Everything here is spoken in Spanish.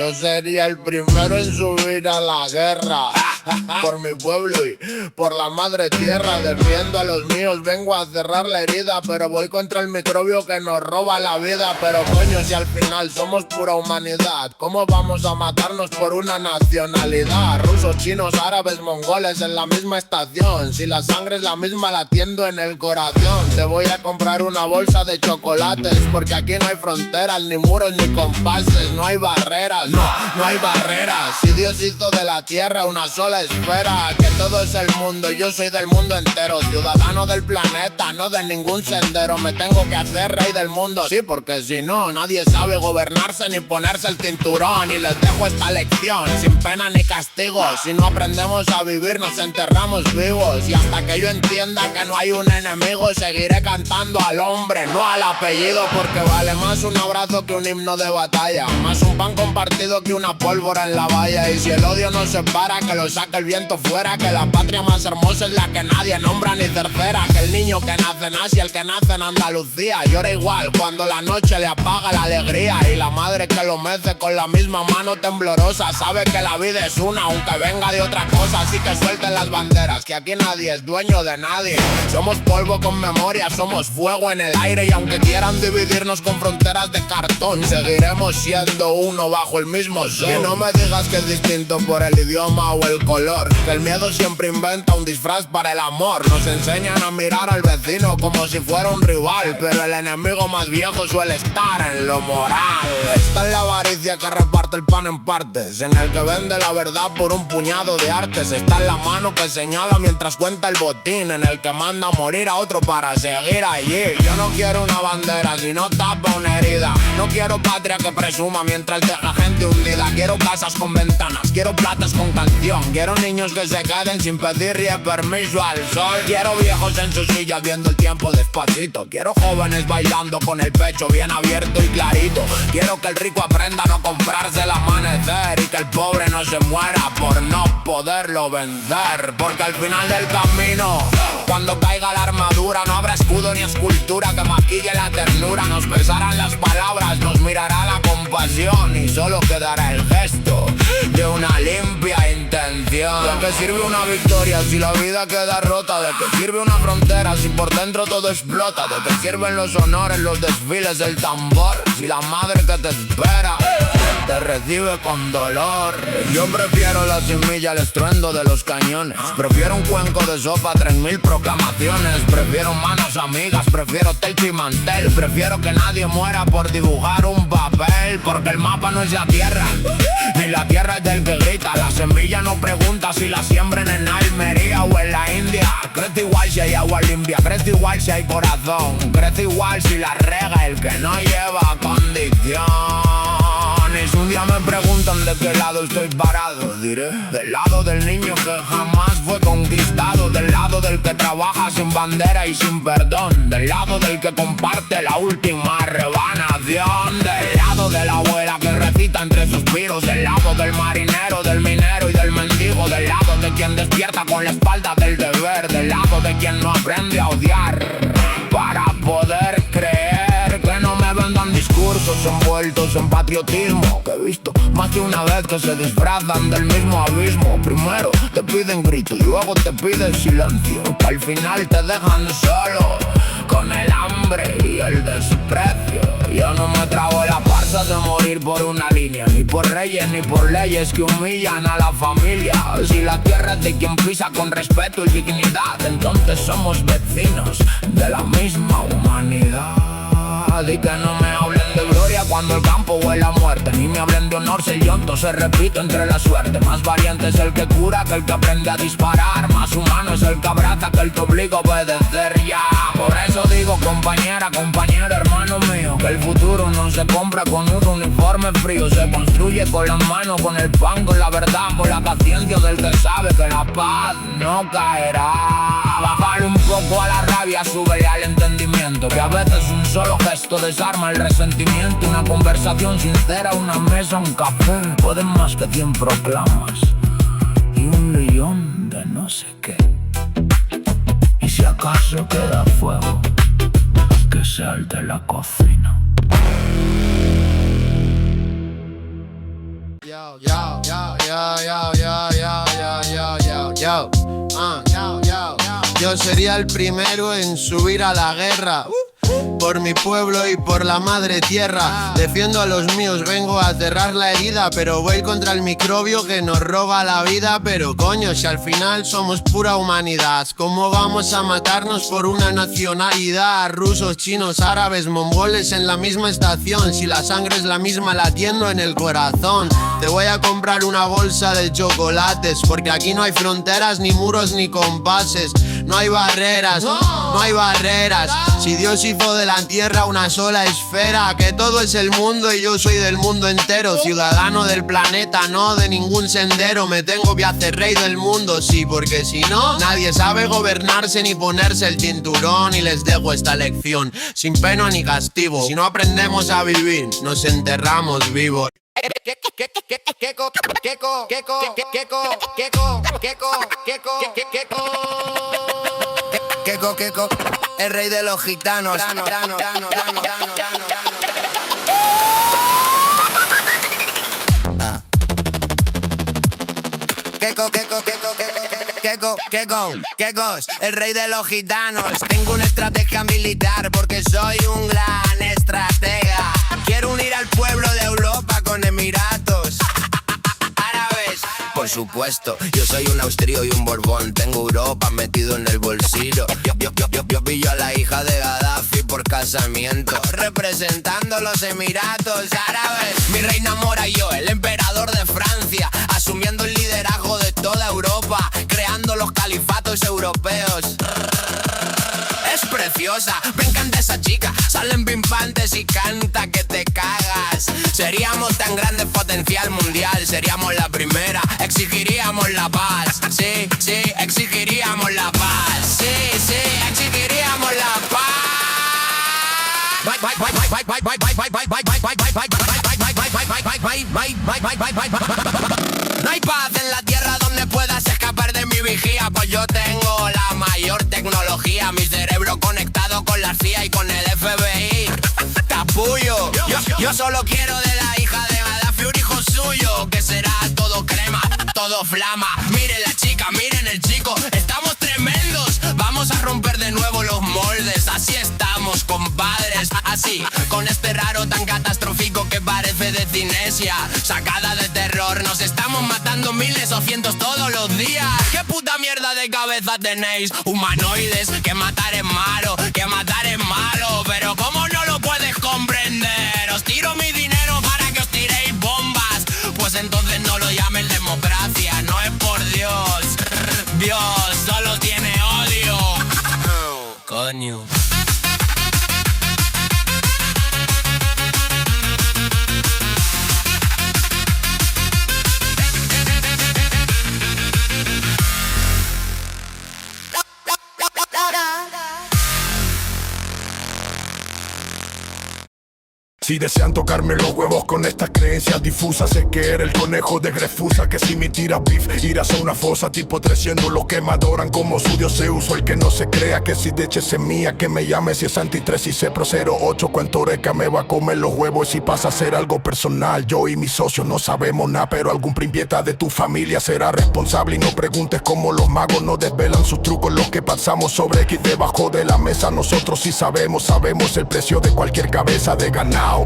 Yo sería el primero en subir a la guerra por mi pueblo y por la madre tierra. Defiendo a los míos, vengo a cerrar la herida, pero voy contra el microbio que nos roba la vida. Pero coño, si al final somos pura humanidad, ¿cómo vamos a matarnos por una nacionalidad? Rusos, chinos, árabes, mongoles en la misma estación. Si la sangre es la misma, la tiendo en el corazón. Te voy a comprar una bolsa de chocolates, porque aquí no hay fronteras, ni muros, ni compases. No hay barreras, no hay barreras. Si Dios hizo de la tierra una sola esfera, que todo es el mundo, yo soy del mundo entero. Ciudadano del planeta, no de ningún sendero. Me tengo que hacer rey del mundo, sí, porque si no, nadie sabe gobernarse ni ponerse el cinturón. Y les dejo esta lección, sin pena ni castigo. Si no aprendemos a vivir, nos enterramos vivos. Y hasta que yo entienda que no hay un enemigo, seguiré cantando al hombre, no al apellido. Porque vale más un abrazo que un himno de batalla, más un pan compartido que una pólvora en la valla. Y si el odio nos separa, que lo saque el viento fuera. Que la patria más hermosa es la que nadie nombra ni tercera. Que el niño que nace en Asia, el que nace en Andalucía, llora igual cuando la noche le apaga la alegría. Y la madre que lo mece con la misma mano temblorosa sabe que la vida es una, aunque venga de otra cosa. Así que suelten las banderas, que aquí nadie es dueño de nadie. Somos polvo con memoria, somos fuego en el aire. Y aunque quieran dividirnos con fronteras de cartón, seguiremos siendo uno bajo el mismo sol. Que no me digas que es distinto por el idioma o el color, que el miedo siempre inventa un disfraz para el amor. Nos enseñan a mirar al vecino como si fuera un rival, pero el enemigo más viejo suele estar en lo moral. Está en la avaricia que reparte el pan en partes, en el que vende la verdad por un puñado de artes. Está en la mano que señala mientras cuenta el botín, en el que manda a morir a otro para seguir allí. Yo no quiero una bandera si no tapa una herida. No quiero patria que presuma mientras deja gente hundida. Quiero casas con ventanas, quiero platas con canción. Quiero niños que se queden sin pedirle permiso al sol. Quiero viejos en sus sillas viendo el tiempo despacito. Quiero jóvenes bailando con el pecho bien abierto y clarito. Quiero que el rico aprenda a no comprarse el amanecer, y que el pobre no se muera por no poderlo vencer. Porque al final del camino, cuando caiga la armadura, no habrá escudo ni escultura que maquille la ternura. Nos pesarán las palabras, nos mirará la compasión, y solo quedará el gesto de una limpia intención. ¿De qué sirve una victoria si la vida queda rota? ¿De qué sirve una frontera si por dentro todo explota? ¿De qué sirven los honores, los desfiles del tambor, si la madre que te espera te recibe con dolor? Yo prefiero la semilla al estruendo de los cañones. Prefiero un cuenco de sopa, 3000 proclamaciones. Prefiero manos amigas, prefiero techo y mantel. Prefiero que nadie muera por dibujar un papel. Porque el mapa no es la tierra, ni la tierra es del que grita. La semilla no pregunta si la siembren en Almería o en la India. Crece igual si hay agua limpia, crece igual si hay corazón, crece igual si la rega el que no lleva condición. Y si un día me preguntan de qué lado estoy parado, diré del lado del niño que jamás fue conquistado, del lado del que trabaja sin bandera y sin perdón, del lado del que comparte la última rebanación, del lado de la abuela que recita entre suspiros, del lado del marinero, del minero y del mendigo, del lado de quien despierta con la espalda del deber, del lado de quien no aprende a odiar para poder creer. Que no me vendan discursos envueltos en patriotismo, que he visto más de una vez que se disfrazan del mismo abismo. Primero te piden gritos, luego te piden silencio, que al final te dejan solo con el hambre y el desprecio. Yo no me trago la farsa de morir por una línea, ni por reyes ni por leyes que humillan a la familia. Si la tierra es de quien pisa con respeto y dignidad, entonces somos vecinos de la misma humanidad. Y que no me hablen de gloria cuando el campo huele a muerte, ni me hablen de honor si el llanto se repite entre la suerte. Más valiente es el que cura que el que aprende a disparar, más humano es el que abraza que el que obliga a obedecer ya. Por eso digo compañera, compañero, hermano mío, que el futuro no se compra con un uniforme frío, se construye con las manos, con el pan, con la verdad, con la paciencia del que sabe que la paz no caerá. Bájale un poco a la rabia, súbele al entendimiento, que a veces un solo gesto desarma el resentimiento. Una conversación sincera, una mesa, un café, pueden más que 100 proclamas y un león de no sé qué. Y si acaso queda fuego, que sea el de la cocina. Yo sería el primero en subir a la guerra por mi pueblo y por la madre tierra. Defiendo a los míos, vengo a cerrar la herida, pero voy contra el microbio que nos roba la vida. Pero coño, si al final somos pura humanidad, ¿cómo vamos a matarnos por una nacionalidad? Rusos, chinos, árabes, mongoles en la misma estación. Si la sangre es la misma, latiendo en el corazón. Te voy a comprar una bolsa de chocolates, porque aquí no hay fronteras, ni muros, ni compases. No hay barreras, no hay barreras. Si Dios hizo de la tierra una sola esfera, que todo es el mundo y yo soy del mundo entero. Ciudadano del planeta, no de ningún sendero. Me tengo que hacer rey del mundo, sí, porque si no, nadie sabe gobernarse ni ponerse el cinturón. Y les dejo esta lección, sin pena ni castigo. Si no aprendemos a vivir, nos enterramos vivos. Keko, el rey de los gitanos. Kekos, el rey de los gitanos. Tengo una estrategia militar porque soy un gran estratega. Quiero unir al pueblo de Europa con Emiratos Árabes. Por supuesto, yo soy un austrío y un borbón. Tengo Europa metido en el bolsillo. Yo pillo a la hija de Gaddafi por casamiento, representando los Emiratos Árabes. Mi reina Mora y yo, el emperador de Francia, asumiendo el liderazgo de toda Europa, creando los califatos europeos. Es preciosa, me encanta esa chica. Salen pimpantes y canta que te cagas. Seríamos tan grandes, potencial mundial. Seríamos la primera, exigiríamos la paz. Sí, exigiríamos la paz. Sí, exigiríamos la paz. No hay paz en la tierra donde puedas escapar de mi vigía, pues yo tengo la mayor tecnología. Mi cerebro conectado con la CIA y con el FBI. Capullo, yo solo quiero de la hija de Gaddafi un hijo suyo, que será todo crema, todo flama. Miren la chica, miren el chico, estamos tremendos. Vamos a romper de nuevo los moldes. Así estamos, compadres, así, con este raro tan catastrófico que parece de cinesia, sacada de terror. Nos estamos matando miles o cientos todos los días. ¿Qué puta mierda de cabeza tenéis? Humanoides, que matar es malo, que matar es malo. Pero ¿cómo no lo puedes comprender? Os tiro mi dinero para que os tiréis bombas. Pues entonces no lo llamen democracia, no es por Dios. Dios solo tiene odio. Coño. Si desean tocarme los huevos con estas creencias difusas, sé que era el conejo de Grefusa, que si me tiras beef irás a una fosa tipo 300. Los que me adoran como su dios Zeus, o el que no se crea que si de hecho es mía, que me llame si es anti-3 y Cepro 08. Cuento oreca me va a comer los huevos y si pasa a ser algo personal. Yo y mis socios no sabemos nada, pero algún primpieta de tu familia será responsable. Y no preguntes cómo los magos no desvelan sus trucos. Los que pasamos sobre X debajo de la mesa, nosotros sí sabemos el precio de cualquier cabeza de ganado.